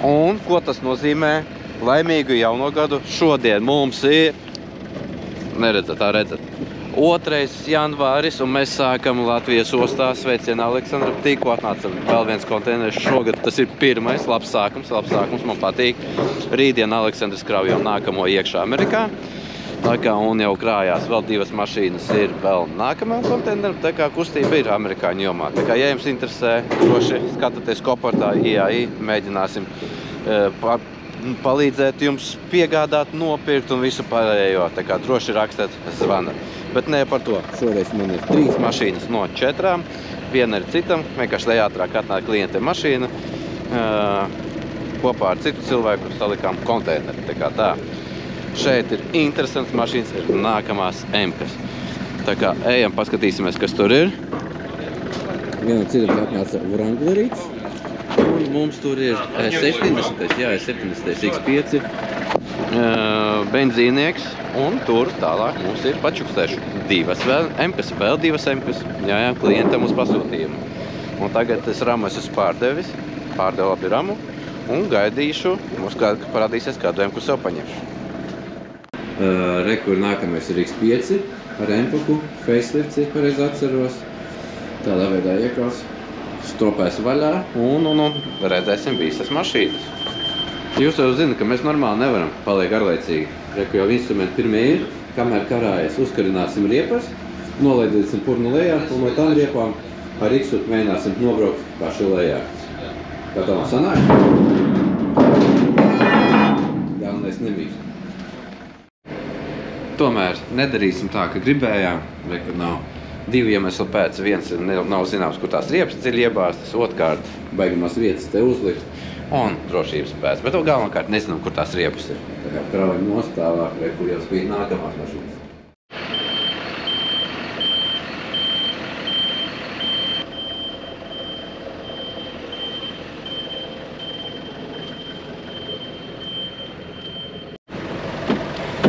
Un ko tas nozīmē? Laimīgu jauno gadu šodien mums ir, neredzat, tā redzat, 2. janvāris, un mēs sākam Latvijas ostā. Sveicienā Aleksandra, tikko atnāca vēl viens konteiners. Šogad tas ir pirmais, labs sākums, man patīk. Rītdien Aleksandrs krauj jau nākamo iekšā Amerikā. Tā kā un jau krājās vēl 2 mašīnas ir vēl nākamajam konteineram, tā kā kustība ir amerikāņu jomā. Tā kā, ja jums interesē, droši skatāties koportā IAI, mēģināsim palīdzēt jums piegādāt, nopirkt un visu pārējo. Tā kā droši rakstēt, zvana. Bet ne par to. Šoreiz man ir 3 mašīnas no 4. Viena ir citam, vienkārši lai ātrāk atnāk klientiem mašīna. Kopā ar citu cilvēku salikām konteineri. Tā kā tā. Šeit ir interesants mašīnas, ir nākamās M-kas. Tā kā ejam, paskatīsimies, kas tur ir. Vienam citam atnāca Wranglerīts. Un mums tur ir S70, jā, S70 X5, benzīnieks. Un tur tālāk mums ir pačukstēšu 2 vēl M-kas, vēl 2 M-kas. Jā, klientam uz pasūtījumu. Un tagad es ramu esmu pārdevis, pārdevu labi ramu. Un gaidīšu, mums parādīsies kādu M-ku sev paņemšu. Rekur nākamais ir X5 ar M-paku, facelifts, ja pareizi atceros. Tādā veidā iekās, stropēs vaļā un redzēsim visas mašīnas. Jūs jau zināt, ka mēs normāli nevaram paliek garlaicīgi. Reku jau instrumenti pirmie ir, kamēr karājas uzkarināsim riepas, nolaidīsim purnu lejā un no tām riepām ar X mēģināsim nobraukt paši lejā. Kā tā man sanāk? Galvenais nemīst. Tomēr nedarīsim tā, ka gribējām, rekur nav 2 iemeslu pēc. Viens nav zināms, kur tās riepas dziļi iebāstas, otrkārt baigamās vietas te uzlikt un drošības pēc. Bet galvenokārt nezinām, kur tās riepas ir. Tā kā kraujam nostāvāk, rekur jau spīd nākamās mašīnas.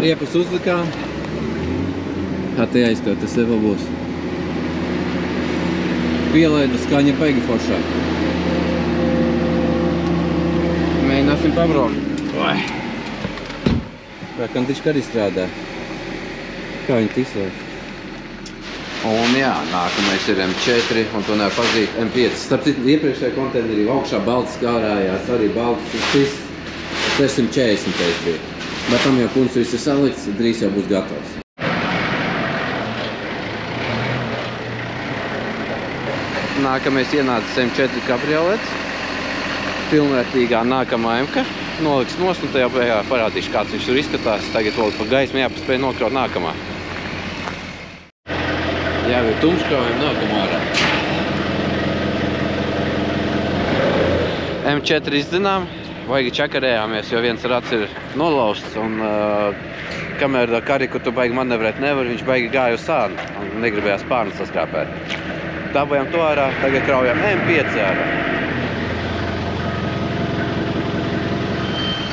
Riepas uzlikām. Te aizskāt, tas tev būs. Pielaidu skaņa baigi foršā. Mēģināsim pabraukt. Vai kandiška arī strādā? Kā viņi tislēs? Un jā, nākamais ir M4 un to nevar pazīt M5. Starp citu, iepriekšējā konteinerī augšā balts kārājās, arī balts 640 teiks bija. Bet tam jau punkts viss ir salikts, drīz jau būs gatavs. Nākamais ienācis M4 kabriolets. Pilnvērtīgā nākamā M-ka. Noliks nost un tajā beigā parādīšu, kāds viņš tur izskatās. Tagad vēl pa gaismu jāpaspēj nokraut nākamā. Jā, ir tumškraujam nākamā ārā. M4 izzinām. Baigi čakarējāmies, jo viens rats ir nolausts un kamēr kariku tu baigi manevrēt nevar, viņš baigi gāja uz sānu un negribējās spārnu saskāpēt. Dabājām to ārā, tagad kraujām M5 ārā.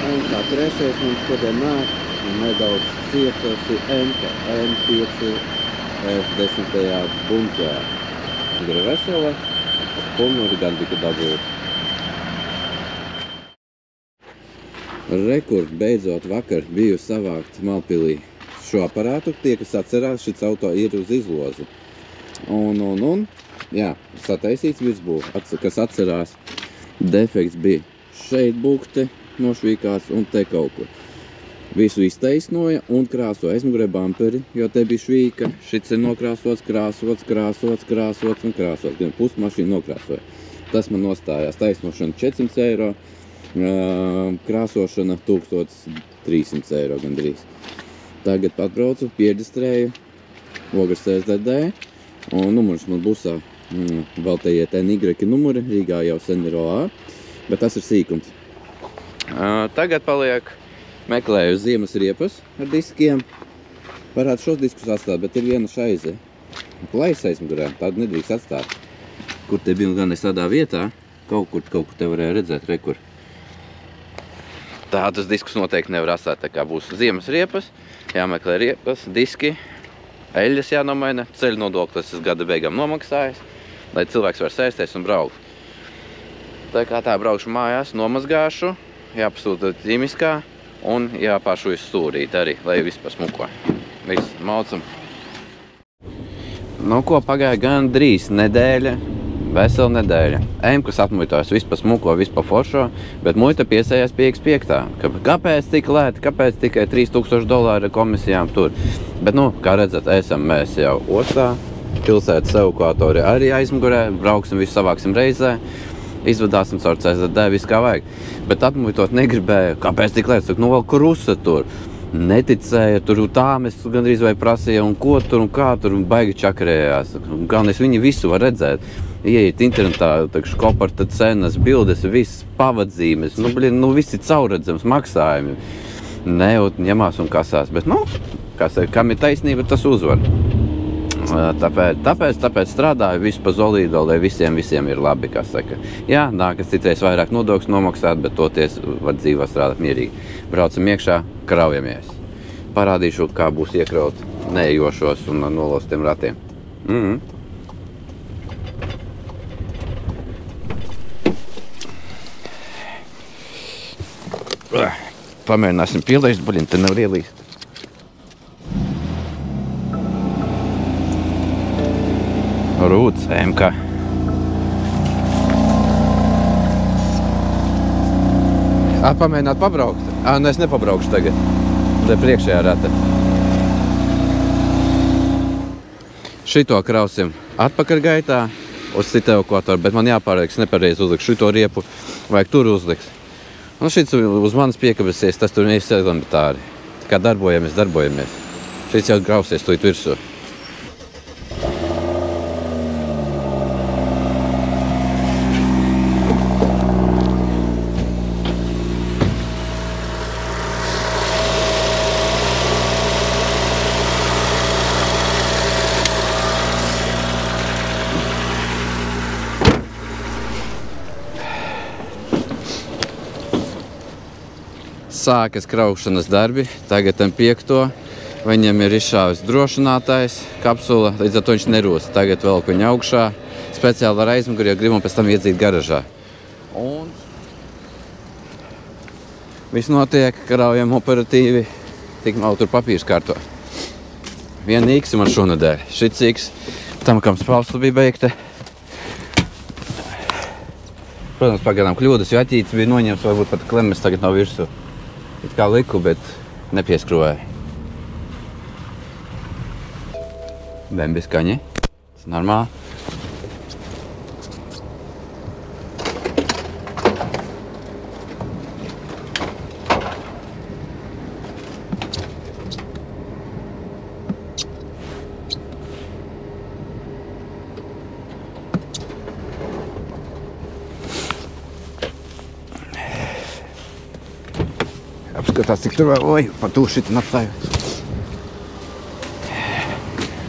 Un kā trešais mums šodien nāk, nedaudz cietosi M5 F10. bunkā. Ir vesela, pulnuri gan tika dabūti. Rekord beidzot vakar biju savākt Malpilī šo aparātu. Tie, kas atcerās, šis auto ir uz izlozi. Un, jā, sataisīts virsbūve. Kas atcerās, defekts bija šeit bukte nošvīkās un te kaut kur. Visu iztaisnoja un krāsoja aizmugurē bumperi, jo te bija švīka. Šits ir nokrāsots, krāsots un krāsots. Gan pusi mašīnu nokrāsoja. Tas man nostājās taisnošana 400 eiro. Krāsošana 1300 eiro gandrīz. Tagad atbraucu, pierģistrēju Ogres SDD un numurs man busā vēl te iet NY numuri, Rīgā jau sen ir OA, bet tas ir sīkums. Tagad paliek meklēju ziemas riepas ar diskiem. Varētu šos diskus atstāt, bet ir viena šaize. Plaisa aizmugurē, tādu nedrīkst atstāt. Kur te bija gan es tādā vietā, kaut kur te varēja redzēt, rekur. Tādus diskus noteikti nevar atstāt, tā kā būs ziemas riepas, jāmeklē riepas, diski, eļļas jānomaina, ceļu nodoklis es gada beigām nomaksājis, lai cilvēks var sēsties un braukt. Tā kā tā braukšu mājās, nomazgāšu, jāpasūta ķimiskā un jāpašu stūrīt arī, lai viss pasmuko. Viss, maucam. Nu, ko pagāja gan drīz nedēļa, vesela nedēļa. Emkas atmuitojas, viss pasmuko, viss pa foršo, bet muita piesējās pie X5. Kāpēc tik lēti, kāpēc tikai $3000 komisijām tur? Bet, nu, kā redzat, esam mēs jau ostā, pilsētas evakuatori arī aizmugurē, brauksim, visu savāksim reizē, izvadāsim caur CZD, viss kā vajag. Bet atmuitot negribēju, kāpēc tik lēti, nu, vēl krusa tur. Neticēja, tur tā mēs gandrīz vai prasīja, un ko tur, un kā tur, un baigi čakarējās. Galvenais, viņi visu var redzēt. Ieiet internetā, koparta cenas, bildes, viss pavadzīmes, nu visi caurredzams, maksājumi. Ņemās un kasās, bet, nu, kam ir taisnība, tas uzvar. Tāpēc strādāju visu pa zolīdo, lai visiem ir labi, kā saka. Jā, nākas citreiz vairāk nodokļus nomaksāt, bet toties var dzīvā strādāt mierīgi. Braucam iekšā, kraujamies. Parādīšu, kā būs iekraut neejošos un nolostiem ratiem. Pamēģināsim pielaist, buļiņ, te nevar ielīst. Rūts, MK. Pamēģināt pabraukt? Nu es nepabraukšu tagad. Te priekšējā rata. Šito krausim atpakaļ gaitā uz citu evakuatoru, bet man jāpārlieks nepareizi uzlikt. Šito riepu vajag tur uzlikt. Un šits uz manis piekabesies, tas tur nevis elementāri. Kā darbojamies. Šits jau grausies tūlīt virsū. Sākas kraušanas darbi, tagad tam 5. Viņam ir izšāvis drošinātājs kapsula, līdz ar to viņš nerūst. Tagad velk viņu augšā, speciāli ar aizmuguri, jo gribam pēc tam iedzīt garažā. Un viss notiek, kraujam operatīvi, tikmēl tur papīrs kārto. Viena X man šonadēļ, šits X, tam, kam spausla bija beigta. Protams, pagaidām kļūdas, jo aķītis bija noņemts, varbūt pat klemes tagad nav virsū. It kā liku, bet nepieskrūvēja. Bembi skaņi. Tas normāli. Apskatās, cik tur vēl, pa tū šitin apstāju.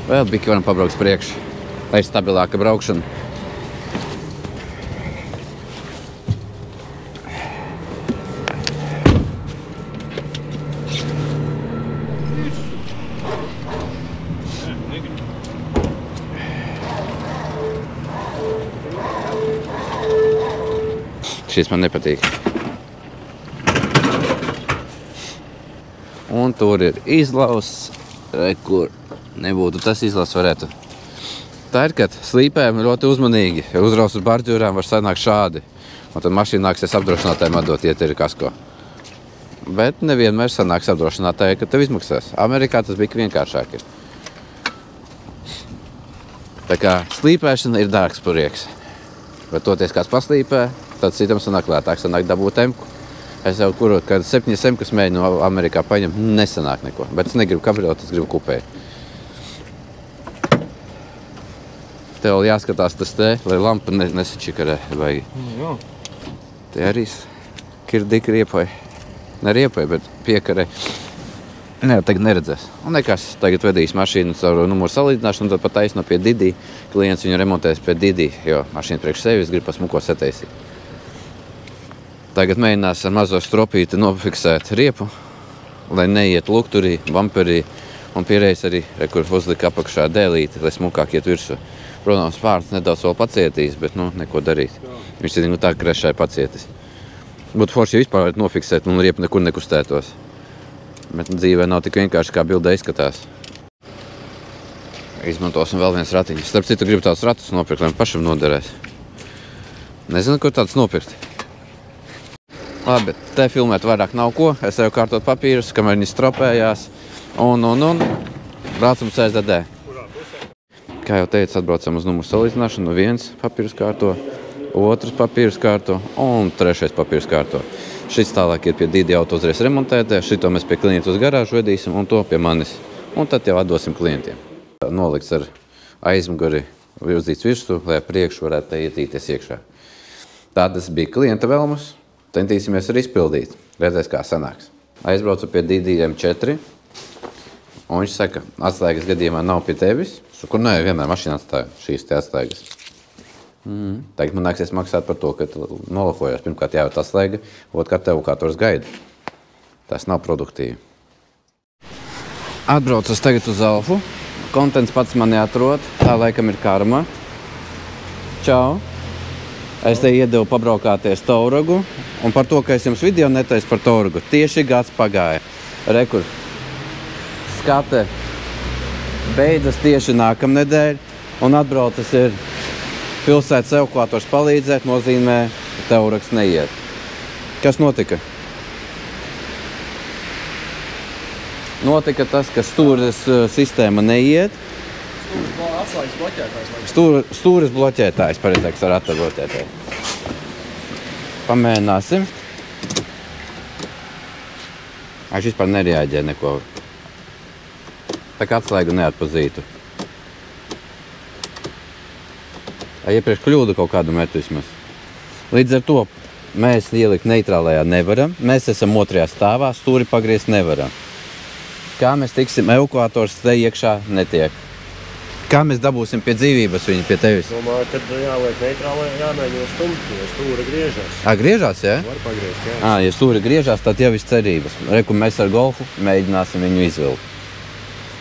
Vēl biki varam pabraukt priekš, lai stabilāka braukšana. Šis man nepatīk. Un tur ir izlaus, kur nebūtu tas izlaus varētu. Tā ir, kad slīpējam ļoti uzmanīgi. Ja uzraus uz barģūrām var sanākt šādi. Un tad mašīna nāksies apdrošinātājiem atdot, ja te ir kasko. Bet nevienmēr sanāks apdrošinātāji, ka tev izmaksās. Amerikā tas bija vienkāršāk. Tā kā slīpēšana ir dārgs prieks. Bet toties kāds paslīpē, tad citam sanāk lētāk, sanāk dabūt emku. Es jau kurot, kad 7 emkas mēģinu no Amerikā paņemt, nesanāk neko. Bet es negribu kabriot, es gribu kupēju. Tev vēl jāskatās tas te, lai lampa nesačikarē vajag. Jā. Te arī kirdik riepoja. Ne riepoja, bet piekarē. Ne, tagad neredzēs. Un nekas, tagad vedīs mašīnu caur numuru salīdzināšanu, tad pat taisno pie Didi. Klients viņu remontēs pie Didi, jo mašīna priekš sevis grib pa smuko sataisīt. Tagad mēģinās ar mazo stropīti nofiksēt riepu, lai neiet lukturī, bumperī un piereiz arī, kur uzlika apakšā dēlīti, lai smukāk iet virsū. Protams, pārts nedaudz vēl pacietīs, bet, nu, neko darīt. Viņš ir tā krešai pacietis. Būtu forši, ja vispār varētu nofiksēt un riepa nekur nekustētos. Bet dzīvē nav tik vienkārši, kā bildē izskatās. Izmantosim vēl viens ratiņš. Starp citu, gribu tādus ratus nopirkt, lai man pašam noderēs. Nezinu, kur tāds nopirkt. Labi, te filmēt vairāk nav ko. Es eju kārtot papīrus, kamēr viņi stropējās. Un. Braucam CSDD. Kā jau teicu, atbraucam uz numuru salīdzināšanu. Viens papīrus kārto, otrs papīrus kārto un trešais papīrus kārto. Šis tālāk ir pie Didi auto uzreiz remontētē. Šito mēs pie klienta uz garāžu vedīsim un to pie manis. Un tad jau atdosim klientiem. Nolikts ar aizmuguri virzīts virsū, lai priekšu varētu ietīties iekšā. Tādas bija klienta vēlmes. Centīsimies arī izpildīt. Redzēs, kā sanāks. Aizbraucu pie Didi M4. Un viņš saka, atslēgas gadījumā nav pie tevis. Kur nē, vienmēr mašīnā atstāju šīs te atslēgas. Tagad man nāksies maksāt par to, ka nolakojos. Pirmkārt jābūt atslēga, otrkārt evokators gaida. Tas nav produktīvi. Atbraucu tagad uz Alfu. Kontents pats man neatrod. Tā laikam ir karma. Čau. Es te iedevu pabraukāties Taurugu. Un par to, ka es jums video netaisu par Taurugu. Tieši gads pagāja. Rekur. Skate. Beidzas tieši nākamnedēļ. Un atbraucis ir pilsētas evokators palīdzēt, nozīmē, ka Tauraks neiet. Kas notika? Notika tas, ka stūres sistēma neiet. Atslēgas bloķētājs. Stūres bloķētājs, pareizāks ar rata bloķētāju. Pamēģināsim. Viņš vispār nereaģē neko. Tā kā atslēgu neatpazītu. Iepriekš kļūdu kaut kādu metu vismaz. Līdz ar to mēs ielikt neitrālajā nevaram. Mēs esam otrajā stāvā, stūri pagriezt nevaram. Kā mēs tiksim, evokators te iekšā netiek. Kā mēs dabūsim pie dzīvības viņu pie tevis? Domāju, kad jāliek neitrālajā, jāmēģina stumt, jo stūra griežās. Griežās, jā? Var pagriezt, jā. Ja stūri griežās, tad jau viss cerības. Reku mēs ar golfu mēģināsim viņu izvilkt.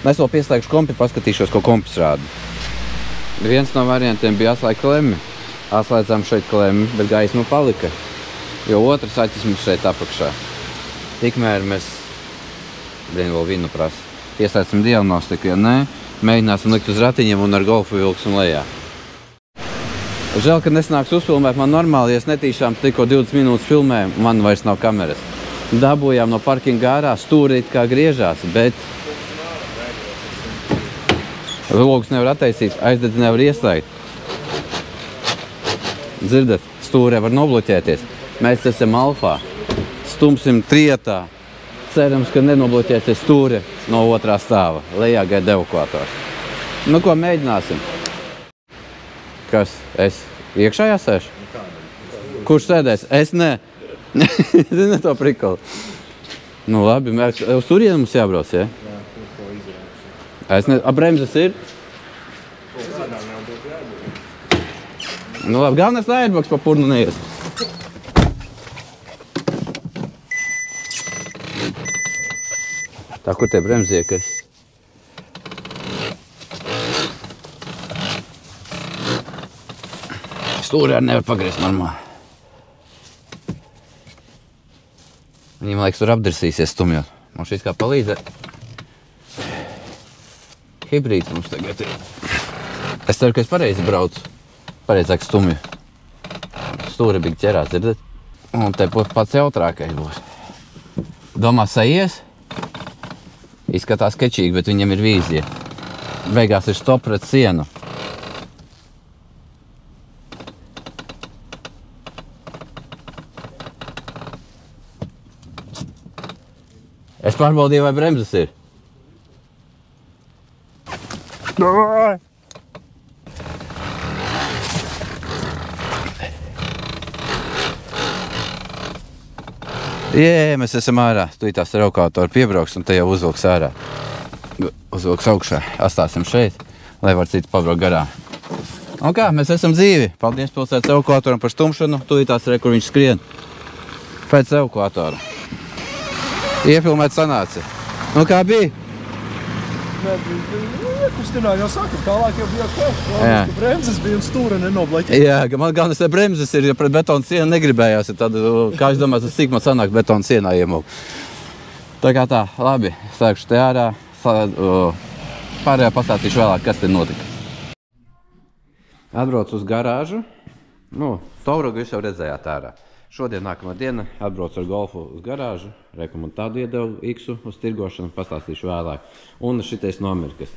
Es vēl pieslēgšu kompi, paskatīšos, ko kompis rāda. Viens no variantiem bija atslēgt klemmi. Atslēdzām šeit klemmi, bet gaisma palika. Jo otrs aķisms šeit apakšā. Tikmēr mēs vēl vinu prasa. Ieslēdzam diagnostiku, ja nē, mēģināsim likt uz ratiņiem un ar golfu vilksim lejā. Žēl, ka nesnāks uzfilmēt man normāli, ja es netīšām tikko 20 minūtes filmēju, man vairs nav kameras. Dabūjām no parkinga ārā, stūri it kā griežās, bet logus nevar attaisīt, aizdedzi nevar ieslēgt. Dzirdat, stūrē var nobloķēties. Mēs esam Alfā. Stumsim trietā. Cerams, ka nenobloķēsies stūre no otrā stāva. Lejā gaida evokators. Nu, ko mēģināsim? Kas? Es iekšā jāsēšu? Kurš sēdēs? Es ne. Zini to prikolu. Nu, labi, uz turieni mums jābrauc, ja? Es ne... bremzes ir? Nu labi, galvenais airbaks pa purnu neies. Tā, kur tie bremziekas? Stūri arī nevar pagriezt normāli. Viņi, man liekas, tur apdirsīsies stumjot. Man šīs kā palīdzē. Hibrīds mums tagad ir. Es ceru, ka es pareizi braucu. Pareizāk stumju. Stūri bija ķerās, dzirdat? Un te pats jautrākais būs. Domā, sajies? Izskatās kečīgi, bet viņam ir vīzija. Beigās ir stop pret sienu. Es pārbaudīju, vai bremzes ir. Jē, mēs esam ārā. Tūlītās ar evokatoru piebrauks un te jau uzvilks ārā. Uzvilks augšā. Atstāsim šeit, lai var citi pabraukt garā. Un kā, mēs esam dzīvi. Paldies pilsētas evokatoram par stumšanu. Tūlītās re, kur viņš skrien. Pēc evokatora. Iefilmēt sanāca. Nu kā bija? kustinā jau saka, tālāk jau bija ok. Jā. Bremzes bija un stūra nenoblaķi. Jā, man galvenais ir bremzes, jo pret betonu sienu negribējās. Tad, kā es domāju, cik man sanāk betonu sienā iemūk. Tā kā tā, labi, sākšu te ārā. Pārējā pastāstīšu vēlāk, kas te notika. Atbraucu uz garāžu. Taurogu jūs jau redzējāt ārā. Šodien nākamā diena atbraucu ar golfu uz garāžu. Reku man tādu iedevu X-u uz tirgošanu, pastāstīšu vēlāk. Un šitais nomirkas.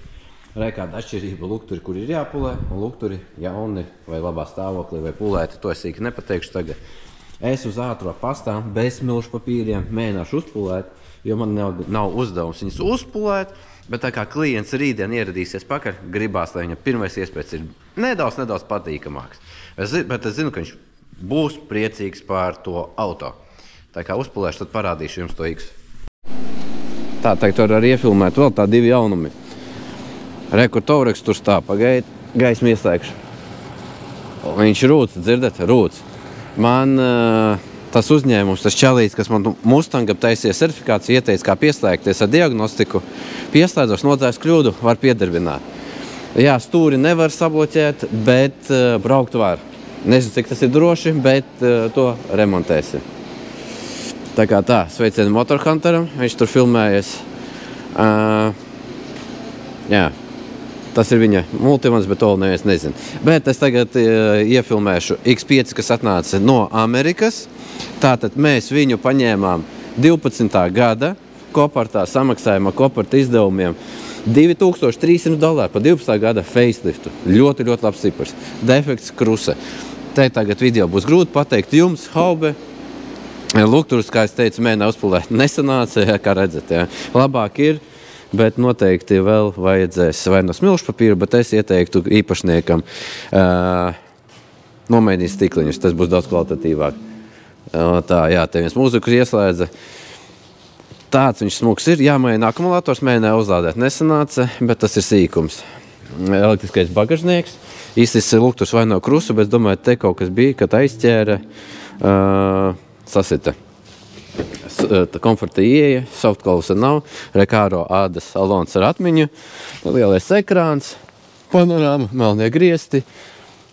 Rekāda atšķirība lukturi, kur ir jāpulē, un lukturi jauni vai labā stāvoklī vai pulēti. To es sīki nepateikšu tagad. Es uz ātro pastām, bez smilšu papīriem mēģināšu uzpulēt, jo man nav uzdevums viņus uzpulēt. Bet tā kā klients rītdien ieradīsies pakaļ, gribās, lai viņa pirmais iespējas ir nedaudz patīkamāks. Bet es zinu, ka viņš būs priecīgs par to auto. Tā kā uzpulēšu, tad parādīšu jums to X. Tā, tagad var arī iefilmēt vēl tā divi jaunumi. Rekur Taureks tur stāv, pagaid, gaismu ieslēgšu. Viņš rūc, dzirdat? Rūc. Man tas uzņēmums, tas čalīts, kas man Mustangam taisīja certifikāciju, ieteica, kā pieslēgties ar diagnostiku. Pieslēdzos, nodzēs kļūdu, var piedarbināt. Jā, stūri nevar sabloķēt, bet braukt var. Nezinu, cik tas ir droši, bet to remontēsim. Tā kā tā, sveicieni Motorhunteram, viņš tur filmējies. Jā, tas ir viņa multivans, bet to neviens nezinu. Bet es tagad iefilmēšu X5, kas atnāca no Amerikas. Tātad mēs viņu paņēmām 12. gada kopartā, samaksājumā koparta izdevumiem $2300 pa 12. gada faceliftu. Ļoti labs cipars. Defekts kruse. Te tagad video būs grūti pateikt jums, haube. Lukturus, kā es teicu, mēģināju uzpulēt nesanāca, jā, kā redzat. Jā. Labāk ir, bet noteikti vēl vajadzēs vai no smilšu papīra, bet es ieteiktu īpašniekam nomēģināt stikliņus, tas būs daudz kvalitatīvāk. Tā, jā, te viens mūzikas ieslēdza. Tāds viņš smuks ir, jāmaina akumulators, mēģināja uzlādēt nesanāca, bet tas ir sīkums. Elektriskais bagažnieks, īstis lukturs vai nav krusu, bet domāju, te kaut kas bija, kad aizķēra, sasita. Komforta ieeja, softklausa nav, Recaro ādas salons ar atmiņu, lielais ekrāns, panorāma, melnie griesti,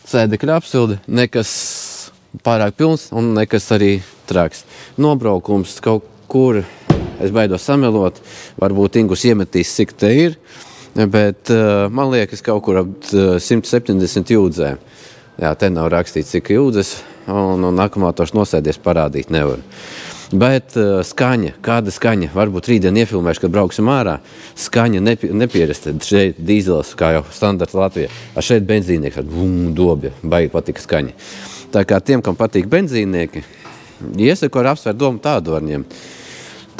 sēdekļa apsilde, nekas pārāk pilns un nekas arī traks. Nobraukums kaut kur, es baidos samelot, varbūt Ingus iemetīs, cik te ir, bet man liekas kaut kur ap 170 jūdzēm. Jā, te nav rakstīts, cik jūdzes, un akumulators nosēdies parādīt nevar. Bet skaņa, kāda skaņa, varbūt rītdien iefilmēšu, kad brauksim ārā, skaņa nepierasta, šeit dīzels, kā jau standarts Latvijā, a šeit benzīnieks ar dobja, baigi patika skaņa. Tā kā tiem, kam patīk benzīnieki, iesaku ar apsvērt domu tādu var ņemt.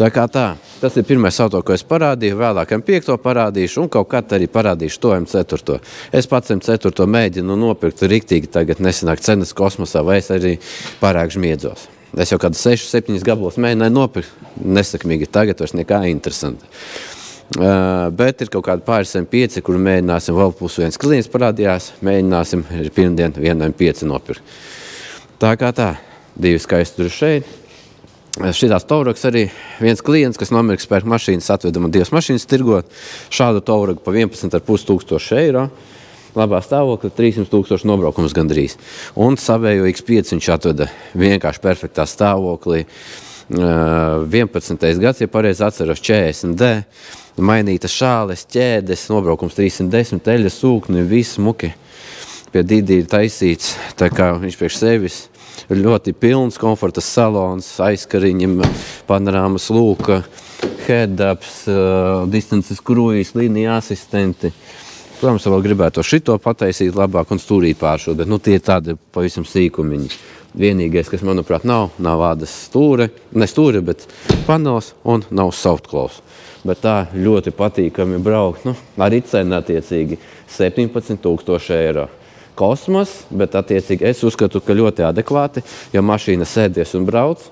Tā kā tā, tas ir pirmais auto, ko es parādīju, vēlāk M5 parādīšu un kaut kad arī parādīšu to M4. Es pats M4 mēģinu nopirkt riktīgi, tagad nesanāk cenas kosmosā, vai es arī pārāk žmiedzos. Es jau kādu 6-7 gabalos mēģināju nopirkt, nesakmīgi, tagad vairs nekā interesanti. Bet ir kaut kādi pāris M5, kur mēģināsim vēl +1 klients parādījās, mēģināsim pirmdien vienu M5 nopirkt. Tā kā tā, divi skaisti tur šeit. Šitās Tauraks arī viens klients, kas no Amerikas pērk mašīnas, atveda man 2 mašīnas tirgot. Šādu Tauragu pa 11,5 tūkstoši eiro. Labā stāvokļa 300,000 nobraukums gandrīz. Un savējo X5 viņš atveda vienkārši perfektā stāvoklī. 11. gads, ja pareizi atceros, 40D. Mainītas šāles, ķēdes, nobraukums 310, eļas, sūkni, viss muki. Pie Didi ir taisīts, tā kā viņš priekš sevis. Ļoti pilns, komfortas salons, aizkariņi, panorāmas lūka, head-ups, distances kruīz, līnija asistenti. Protams, vēl gribētu šito pataisīt labāk un stūrīt pāršot, bet tie ir tādi pavisam sīkumiņi. Vienīgais, kas, manuprāt, nav ādas stūre, ne stūre, bet panelis un nav softklaus. Bet tā ļoti patīkami braukt, arī cena attiecīgi 17,000 eiro. Kosmos, bet attiecīgi es uzskatu, ka ļoti adekvāti, ja mašīna sēdies un brauc.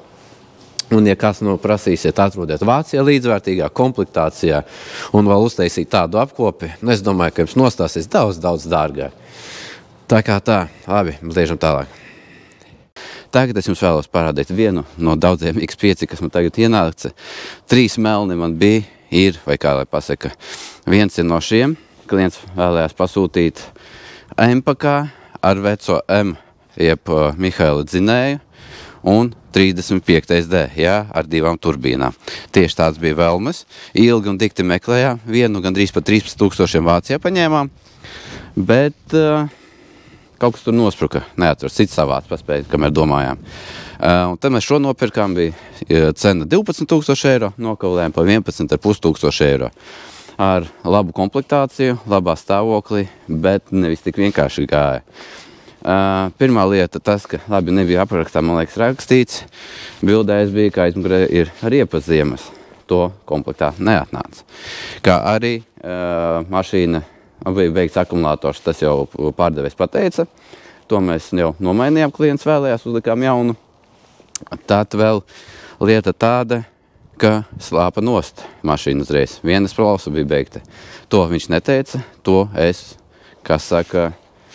Un, ja kas prasīsiet, atrodiet Vācijā līdzvērtīgā komplektācijā un vēl uztaisīt tādu apkopi, es domāju, ka jums nostāsies daudz dārgāk. Tā kā tā, labi, liežam tālāk. Tagad es jums vēlos parādīt vienu no daudziem X5, kas man tagad ienāca. 3 melni man bija, ir, vai kā lai pasaka, viens ir no šiem, klients vēlējās pasūtīt M-pakā ar veco M, jeb Mihaila dzinēju, un 35D, jā, ar 2 turbīnām. Tieši tāds bija vēlmes. Ilgi un dikti meklējām, vienu gandrīz pat 13 000 Vācijā paņēmām, bet kaut kas tur nospruka, neatceros, cits savāds paspēja, kamēr domājām. Un tad mēs šo nopirkām, bija cena 12 000 eiro, nokaulējām pa 11 500 eiro. Ar labu komplektāciju, labā stāvoklī, bet nevis tik vienkārši gāja. Pirmā lieta tas, ka labi nebija aprakstā, man liekas, rakstīts. Bildēs bija, ka aizmugurē ir riepas ziemas. To komplektā neatnāca. Kā arī mašīna bija veikts akumulators, tas jau pārdevējs pateica. To mēs jau nomainījām, klients vēlējās, uzlikām jaunu. Tad vēl lieta tāda, ka slāpa nost mašīna uzreiz. Vienas plausa bija beigta. To viņš neteica, to es, kā saka,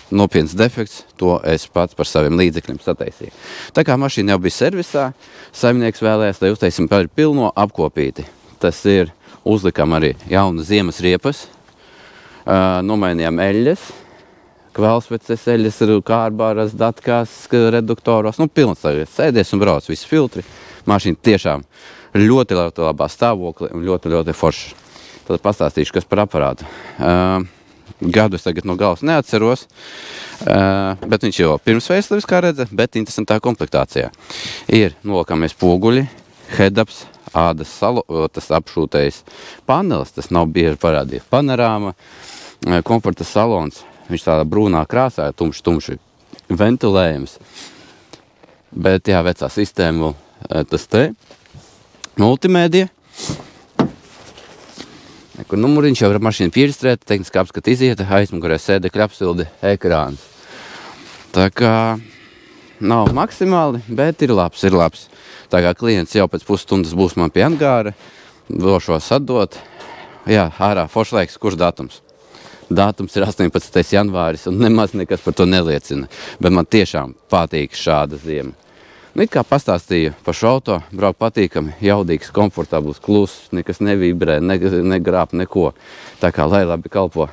nopietns defekts, to es pats par saviem līdzekļiem sataisīju. Tā kā mašīna jau bija servisā, saimnieks vēlējās, lai uztaisim par pilno apkopīti. Tas ir, uzlikām arī jaunu ziemas riepas, nomainījām eļļas, kvēlsveces eļļas, kārbāras, datkās, reduktoros, pilns tagad sēdies un brauc visi filtri. Mašīna tiešām ļoti labā stāvokli un ļoti forša. Tad pastāstīšu, kas par aparātu. Gadu es tagad no galvas neatceros, bet viņš jau pirms facelifts, kā redza, bet interesantā komplektācijā. Ir nolikamies poguļi, head-ups, ādas tas apšūtais panelis, tas nav bieži parādījies. Panorāma, komforta salons, viņš tādā brūnā krāsā, tumši ventilējums. Bet jā, vecā sistēma, tas te, multimēdija. Kur numuriņš jau ar mašīnu pierģistrēta, tehniskā apskata izieta, aizmugurē sēdekļa apsildi ekrāns. Tā kā nav maksimāli, bet ir labs. Tā kā klients jau pēc pusstundas būs man pie angāra, došos atdot. Jā, ārā foršlaiks, kurš datums? Datums ir 18. janvāris un nemaz nekas par to neliecina, bet man tiešām patīk šāda ziema. It kā pastāstīju par šo auto, brauk patīkami, jaudīgs, komfortabls, kluss, nekas nevibrē, negrāp, neko. Tā kā, lai labi kalpo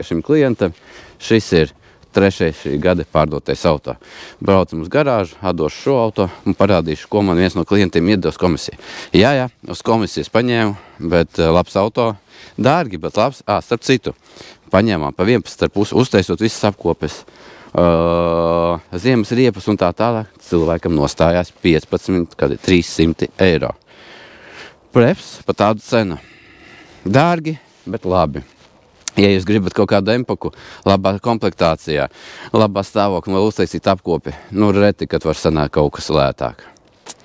šim klientam, šis ir 3. šī gada pārdotais auto. Braucam uz garāžu, atdošu šo auto un parādīšu, ko man viens no klientiem iedos komisija. Jā, uz komisijas paņēmu, bet labs auto, dārgi, bet labs. Starp citu, paņēmām pa 11,5, uztaisot visas apkopes. Ziemas riepas un tā tālāk cilvēkam nostājās 300 eiro. Preps pa tādu cenu. Dārgi, bet labi. Ja jūs gribat kaut kādu empaku, labā komplektācijā, labā stāvokli, vēl uztaisīt apkopi, reti, kad var sanākt kaut kas lētāk.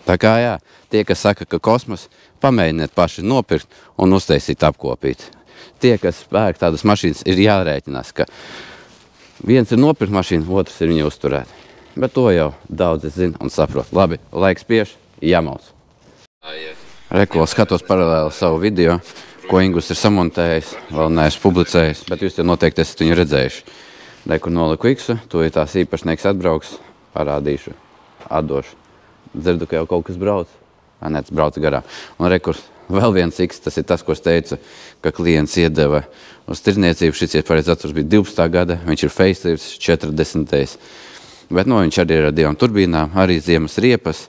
Tā kā jā, tie, kas saka, ka kosmos, pamēģiniet paši nopirkt un uztaisīt apkopīt. Tie, kas pērk tādas mašīnas, ir jārēķinās, ka viens ir nopirkt mašīnu, otrs ir viņu uzturēt. Bet to jau daudz es zinu un saprotu. Labi, laiks pieš, jāmauc. Reko, skatos paralēli savu video, ko Ingus ir samontējis, vēl neesmu publicējis, bet jūs jau noteikti esat viņu redzējuši. Reku noliku X-u, to ir tās īpašnieks atbrauks, parādīšu, atdošu. Dzirdu, ka jau kaut kas brauc. Nec, brauc garā. Un reku, vēl viens X, tas ir tas, ko es teicu, ka klients iedeva uz tirdzniecību. Šis, ja pareizi atceros, bija 12. gada, viņš ir facelifts 40. Bet viņš arī ir ar 2 turbīnām, arī ziemas riepas.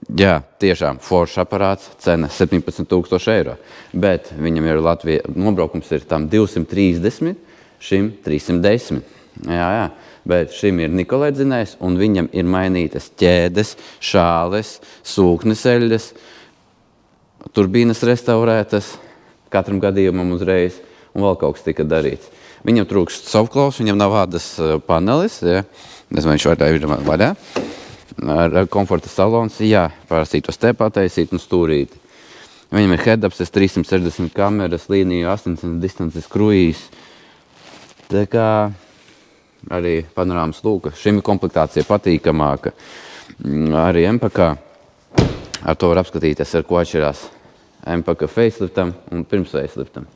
Jā, tiešām foršs aparāts, cena 17 000 eiro. Bet viņam ir Latvija, nobraukums ir tam 230, šim 310. Jā, bet šim ir Nikolai-dzinējs un viņam ir mainītas ķēdes, šāles, sūkneseļas, turbīnas restaurētas, katram gadījumam uzreiz, un vēl kaut kas tika darīts. Viņam trūkst softclose, viņam nav ādas panelis, ja. Nezinu, viņš ir vaļā. Ar komforta salons, jā, parasītos te pataisīt un stūrīti. Viņam ir head-ups, 360 kameras, līniju 80 distances kruīz. Tā kā arī panorāmas lūka. Šim ir komplektācija patīkamāka. Arī MPK. Ar to var apskatīties, ar ko atšķirās MPK faceliftam un pirms faceliftam.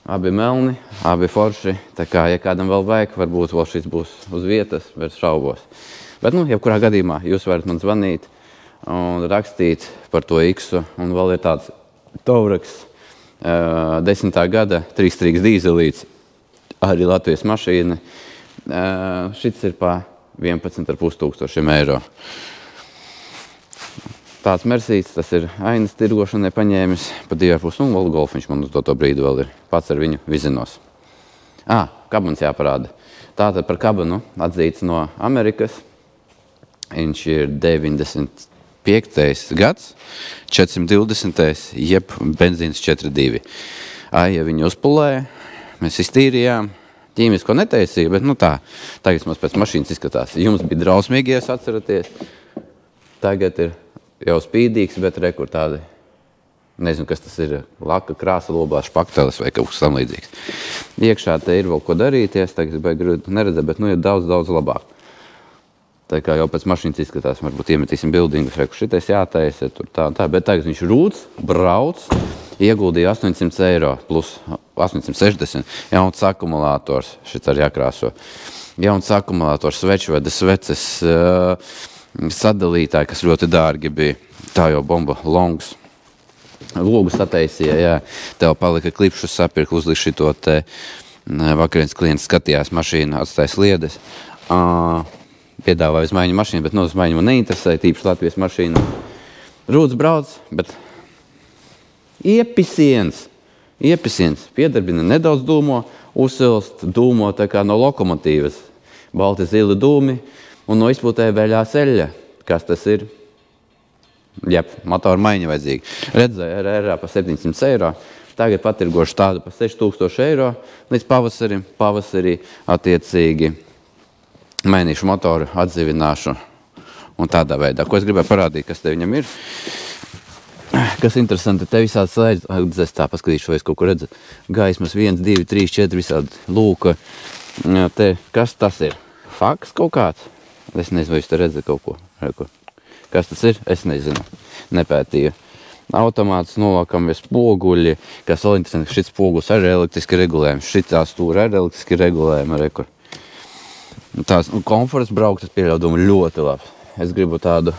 Abi melni, abi forši. Tā kā, ja kādam vēl vajag, varbūt vēl šis būs uz vietas, bet šaubos. Bet, jebkurā gadījumā jūs varat man zvanīt un rakstīt par to X-u. Un vēl ir tāds Tauraks 10. gada 3-3 dīzelīts, arī Latvijas mašīna. Šits ir pa 11,5 tūkstošiem eiro. Tāds Mercedes, tas ir ainas tirgošanai paņēmis pa 2,5 un vēl golfiņš man uz to brīdi vēl ir. Pats ar viņu vizinos. Kabans jāparāda. Tātad par kabanu atzīts no Amerikas. Viņš ir 95. gads, 420. jeb benzīns 4,2. Ja viņu uzpulēja, mēs iztīrījām. Ķīmisko netaisīja, bet tā, tagad mums pēc mašīnas izskatās. Jums bija drausmīgi, ja atceraties. Tagad ir jau spīdīgs, bet rekur tādi, nezinu, kas tas ir, laka, krāsa lobā, špakteles vai kaut kas tam līdzīgs. Iekšā te ir vēl ko darīties, tagad baigi grūti neredzēt, bet ir daudz labāk. Tā kā jau pēc mašīnas izskatās, varbūt iemetīsim bildingus, rekur šitais jātaisa, tur tā, bet tagad viņš rūc, brauc, ieguldīja 800 eiro plus 860. Jauns akumulators, šits arī jākrāso. Jauns akumulators, svečvede, sveces, sadalītāji, kas ļoti dārgi bija. Tā jau bomba longs. Logu sataisīja, jā. Tev palika klipšus sapirka, uzliek šito te. Vakarienes klients skatījās mašīnu, atstāja sliedes. Piedāvāja uz maiņu mašīnu, bet uz maiņu man neinteresēja, tīpaši Latvijas mašīnu. Rūdz brauc, bet iepisiens, piedarbina nedaudz dūmo, uzsilst dūmo tā kā no lokomotīvas. Balti zili dūmi un no izpūtēja veļā ceļa. Kas tas ir? Motora maiņa vajadzīga. Redzēja RR pa 700 eiro. Tagad patirgošu tādu pa 6000 eiro līdz pavasarim. Pavasarī attiecīgi mainīšu motoru, atdzīvināšu un tādā veidā. Ko es gribēju parādīt, kas te viņam ir? Kas interesanti, te visādi slēdzes, tā paskatīšu, vai es kaut ko redzu. Gaismas 1, 2, 3, 4, visādi lūka. Te, kas tas ir? Faks kaut kāds? Es nezinu, vai jūs te redzat kaut ko. Kas tas ir? Es nezinu. Nepētīju. Automāts nolākamie spoguļi, kas vēl interesanti, šis spoguls arī elektriski regulējums. Šitā stūra arī elektriski regulējuma rekur. Tās komforts braukt, es pieļaudumu ļoti labi. Es gribu tādu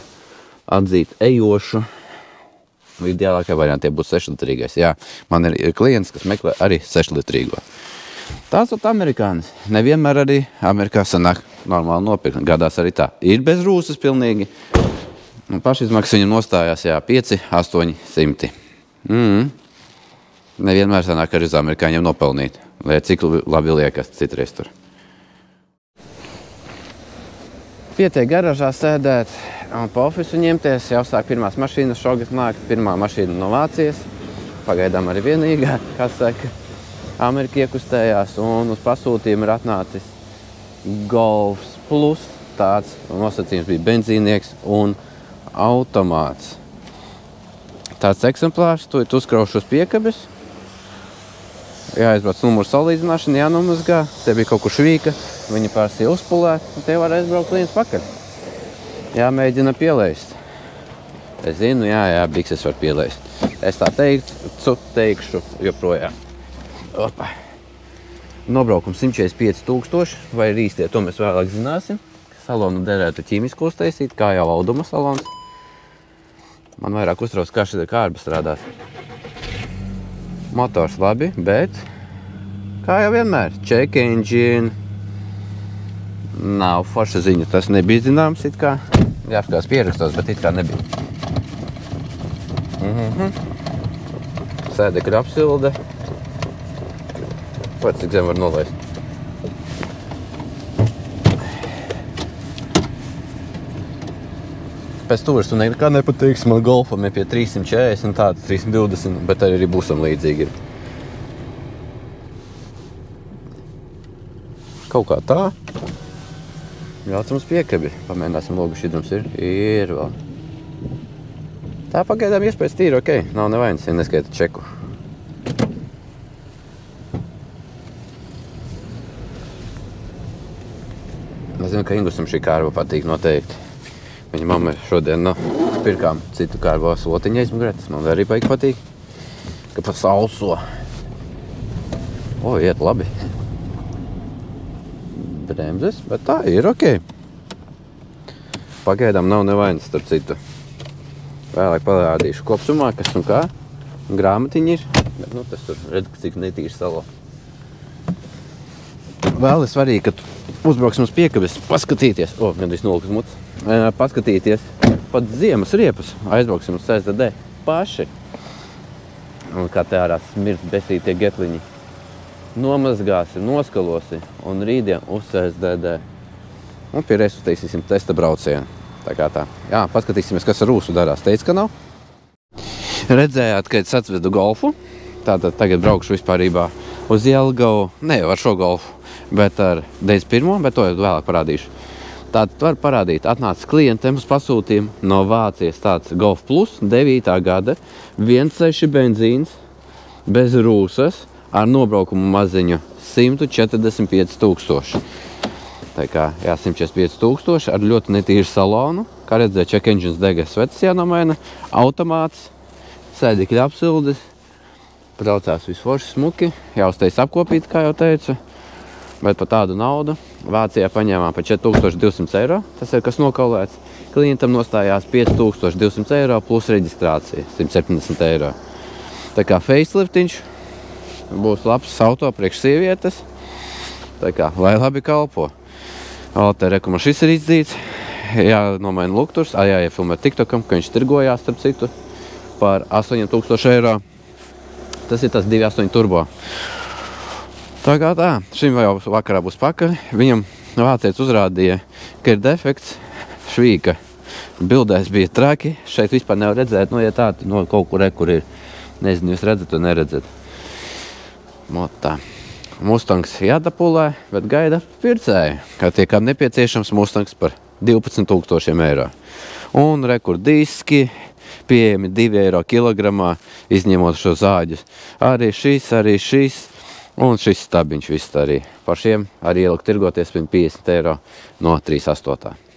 atzīt ejošu. Ideālākajā variantē būtu 6-litrīgais. Jā, man ir klients, kas meklē arī 6-litrīgo. Tās ir amerikānis. Nevienmēr arī Amerikā sanāk normāli nopirkt. Gadās arī tā. Ir bez rūsas pilnīgi. Pašizmaksas viņam nostājās, 5-800. Nevienmēr sanāk arī uz amerikāņiem nopelnīt. Lai cik labi liekas citreiz tur. Pietiek garažā sēdēt un pa ofisu ņemties. Jau sāk pirmās mašīnas šogad nākt. Pirmā mašīna no Vācijas. Pagaidām arī vienīgā, kas saka, Amerika iekustējās un uz pasūtījumu ir atnācis Golfs Plus. Tāds nosacījums bija benzīnieks un automāts. Tāds eksemplārs, tu uzkraušu uz piekabes. Jāizbrauc numuru salīdzināšana, jānomazgā. Te bija kaut kur švīka, viņi pārsīja uzpulēt, un te var aizbraukt līdz pakaļ. Jāmēģina pielaist. Es zinu, jā, bikses var pielaist. Es tā teikšu joprojām. Opa. Nobraukums 145 000, vai ir īstie, to mēs vēlāk zināsim. Salonu derētu ķīmiski uztaisīt, kā jau auduma salons. Man vairāk uztrauc, kā šī kārba strādās. Motors labi, bet kā jau vienmēr, check engine. Nav forša ziņa, tas nebija zināms it kā. Jāskatās pierakstos, bet it kā nebija. Sēdekļa apsilde. Pēc cik zem var nolaist. Pēc turas tu nekad nepatīks, man Golfam ir pie 340 un tāds 320, bet arī būsam līdzīgi ir. Kaut kā tā. Jācam uz piekabi. Pamēģināsim logu šķidrums ir. Ir vēl. Tā pagaidām iespējas tīri, ok. Nav nevainas, ja neskaita čeku. Es zinu, ka Ingusam šī kārba patīk noteikti. Viņa mamma šodien pirkām citu kārbu slotiņu aizmugurē. Tas man arī patīk. Ka pa sauso. Iet labi. Bremzes, bet tā ir ok. Pagaidām nav nevainas, starp citu. Vēlāk parādīšu kopsumā, kas un kā. Grāmatiņi ir. Bet, nu, tas tur redz, cik netīši salo. Vēl ir svarīgi, ka tu uzbrauksim uz piekabes, paskatīties, gandrīz nolikas muts, paskatīties pat ziemas riepas, aizbrauksim uz CSDD paši. Un kā te ārā smird besītie getliņi. Nomazgāsim, noskalosim un rītdien uz CSDD. Un pie reiz uztaisīsim testa braucienu. Tā kā tā. Jā, paskatīsimies, kas ar rūsu darās. Teic, ka nav? Redzējāt, ka es atvedu golfu. Tātad tagad braukšu vispārībā uz Jelgavu. Ne jau ar šo golfu, bet ar 91, bet to jau vēlāk parādīšu. Tātad var parādīt, atnāca klientiem uz pasūtījumu no Vācijas tāds Golf Plus 9. gada 1.6 benzīns bez rūsas ar nobraukumu maziņu 145 000. Tā kā, jā, 145 000 ar ļoti netīru salonu. Kā redzēja, check engines degas vecs jānomaina, automāts, sēdekļa apsildes, braucās visforši smuki, jāuztais apkopīt, kā jau teicu. Bet par tādu naudu Vācijā paņēmām par 4200 eiro, tas ir kas nokaulēts. Klientam nostājās 5200 eiro plus reģistrācija, 170 eiro. Tā kā faceliftiņš būs labs auto priekš sievietes, tā kā, lai labi kalpo. Te reku, man šis ir izdzīts, jānomaina lukturs, jāiefilmē TikTokam, ka viņš tirgojās, starp citu, par 8000 eiro. Tas ir tas 2.8 turbo. Tā kā tā, šim jau vakarā būs pakaļ. Viņam vācietis uzrādīja, ka ir defekts švīka. Bildēs bija traki, šeit vispār nevar redzēt, ja tādi kaut kur ir. Nezinu, jūs redzat vai neredzat. Tā. Mustangs jādapulē, bet gaida pircēju, kā tie kā nepieciešams Mustangs par 12 000 eiro. Un diski pieejami 2 eiro kilogramā, izņemot šo zāģus. Arī šis. Un šis stabiņš viss arī. Par šiem arī ielikt tirgoties 50 eiro no 3.8.